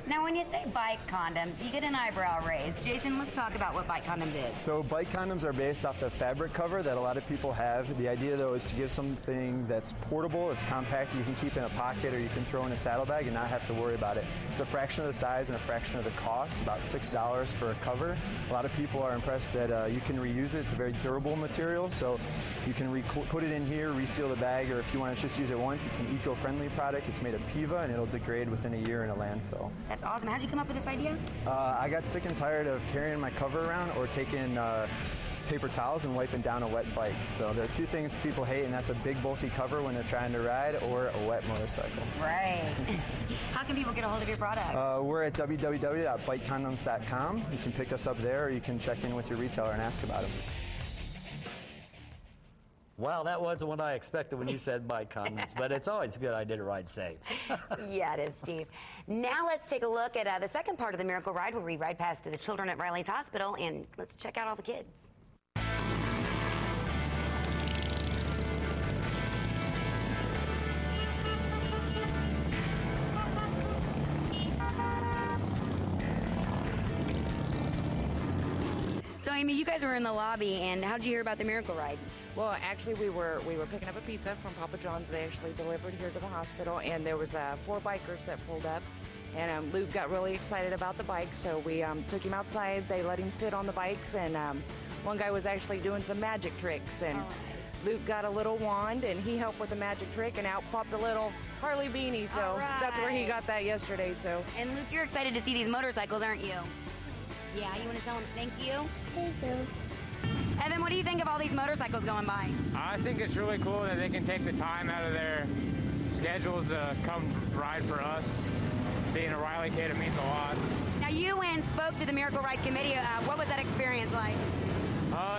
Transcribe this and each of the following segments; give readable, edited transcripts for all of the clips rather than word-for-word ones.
Now, when you say bike condoms, you get an eyebrow raised. Jason, let's talk about what bike condoms is. So bike condoms are based off the fabric cover that a lot of people have. The idea, though, is to give something that's portable, it's compact, you can keep in a pocket or you can throw in a saddlebag and not have to worry about it. It's a fraction of the size and a fraction of the cost, about $6 for a cover. A lot of people are impressed that you can reuse it. It's a very durable material, so you can put it in here, reseal the bag, or if you want to just use it once, it's an eco-friendly product. It's made of PIVA and it'll degrade within a year in a landfill. That's awesome. How'd you come up with this idea? I got sick and tired of carrying my cover around or taking paper towels and wiping down a wet bike. So there are two things people hate, and that's a big bulky cover when they're trying to ride or a wet motorcycle. Right. How can people get a hold of your product? We're at www.bikecondoms.com. You can pick us up there, or you can check in with your retailer and ask about them. Wow, that wasn't what I expected when you said bike condoms, but it's always a good idea to ride safe. Yeah, it is, Steve. Now let's take a look at the second part of the Miracle Ride, where we ride past the children at Riley's Hospital, and let's check out all the kids. So, Amy, you guys were in the lobby, and how'd you hear about the Miracle Ride? Well, actually, we were picking up a pizza from Papa John's. They actually delivered here to the hospital, and there was 4 bikers that pulled up, and Luke got really excited about the bike, so we took him outside. They let him sit on the bikes, and one guy was actually doing some magic tricks, and Luke got a little wand, and he helped with the magic trick, and out popped a little Harley beanie, so that's where he got that yesterday. So. And Luke, you're excited to see these motorcycles, aren't you? Yeah, you want to tell him thank you? Thank you. Evan, what do you think of all these motorcycles going by? I think it's really cool that they can take the time out of their schedules to come ride for us. Being a Riley kid, it means a lot. Now, you went and spoke to the Miracle Ride Committee. What was that experience like?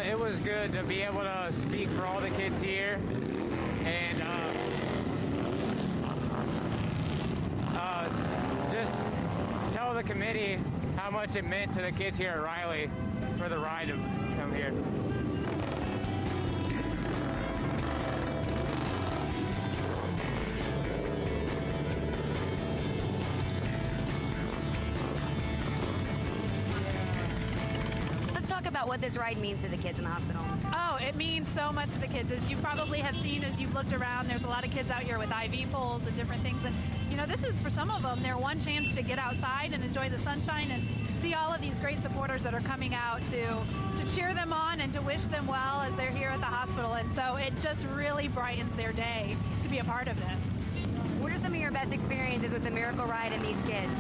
It was good to be able to speak for all the kids here and just tell the committee how much it meant to the kids here at Riley for the ride to come here. Let's talk about what this ride means to the kids in the hospital. Oh, it means so much to the kids. As you probably have seen as you've looked around, there's a lot of kids out here with IV poles and different things. And, you know, this is for some of them their one chance to get outside and enjoy the sunshine and see all of these great supporters that are coming out to cheer them on and to wish them well as they're here at the hospital. And so it just really brightens their day to be a part of this. What are some of your best experiences with the Miracle Ride and these kids?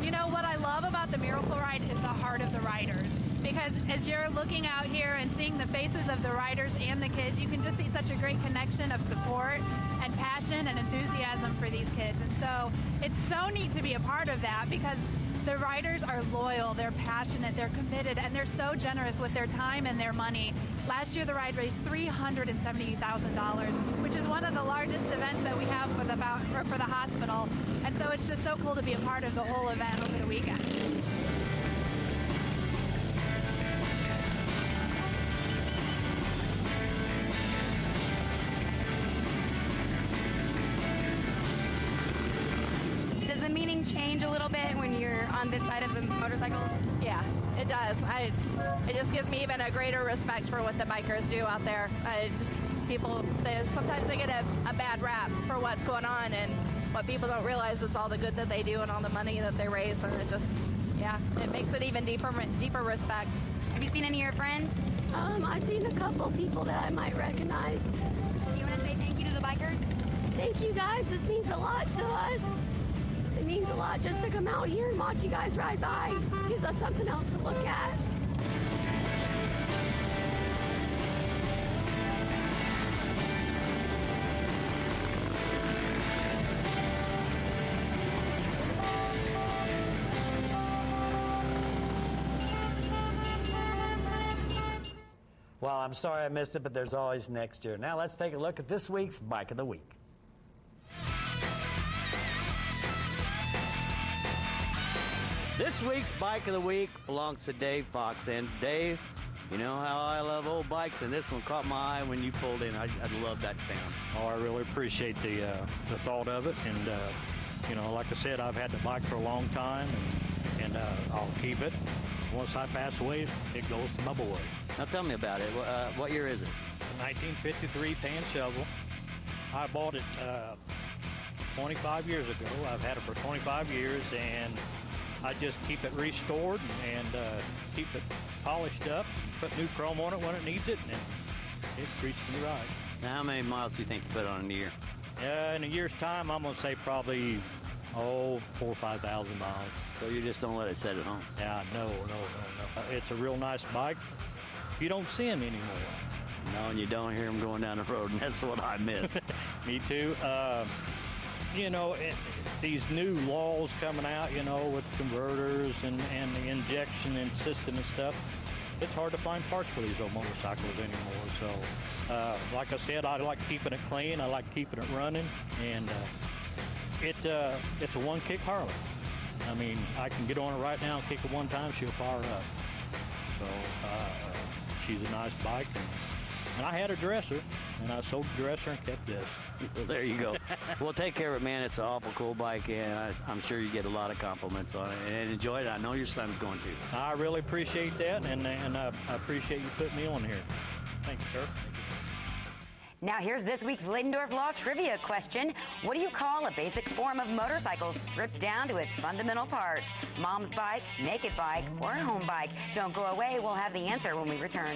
You know, what I love about the Miracle Ride is the heart of the riders. Because as you're looking out here and seeing the faces of the riders and the kids, you can just see such a great connection of support and passion and enthusiasm for these kids. And so it's so neat to be a part of that because the riders are loyal, they're passionate, they're committed, and they're so generous with their time and their money. Last year, the ride raised $370,000, which is one of the largest events that we have for the hospital. And so it's just so cool to be a part of the whole event over the weekend. Does the meaning change a little bit when you're on this side of the motorcycle? Yeah, it does. It just gives me even a greater respect for what the bikers do out there. Sometimes they get a bad rap for what's going on, and what people don't realize is all the good that they do and all the money that they raise, and it just, yeah, it makes it even deeper respect. Have you seen any of your friends? I've seen a couple people that I might recognize. Do you want to say thank you to the bikers? Thank you guys. This means a lot to us. It means a lot just to come out here and watch you guys ride by. It gives us something else to look at. Well, I'm sorry I missed it, but there's always next year. Now let's take a look at this week's Bike of the Week. This week's Bike of the Week belongs to Dave Fox. And Dave, You know how I love old bikes, and this one caught my eye when you pulled in. I love that sound. Oh, I really appreciate the thought of it, and you know, like I said, I've had the bike for a long time, and I'll keep it. Once I pass away, it goes to my boy. Now tell me about it. What year is it? It's a 1953 pan shovel. I bought it 25 years ago. I've had it for 25 years, and I just keep it restored and keep it polished up, put new chrome on it when it needs it, and it treats me right. Now, how many miles do you think you put on in a year? In a year's time, I'm going to say probably, 4,000 or 5,000 miles. So you just don't let it sit at home? Yeah, no. It's a real nice bike. You don't see them anymore. No, and you don't hear them going down the road, and that's what I miss. Me too. You know, these new laws coming out, you know, with converters and the injection and system and stuff, it's hard to find parts for these old motorcycles anymore. So, like I said, I like keeping it clean. I like keeping it running, and it's a one-kick Harley. I mean, I can get on it right now and kick it one time, she'll fire up. So, she's a nice bike. And I had a dresser, and I sold the dresser and kept this. Well, there you go. Well, take care of it, man. It's an awful cool bike, and I'm sure you get a lot of compliments on it. And enjoy it. I know your son's going to. I really appreciate that, and I appreciate you putting me on here. Thank you, sir. Now here's this week's Ladendorf Law Trivia question. What do you call a basic form of motorcycle stripped down to its fundamental parts? Mom's bike, naked bike, or home bike? Don't go away. We'll have the answer when we return.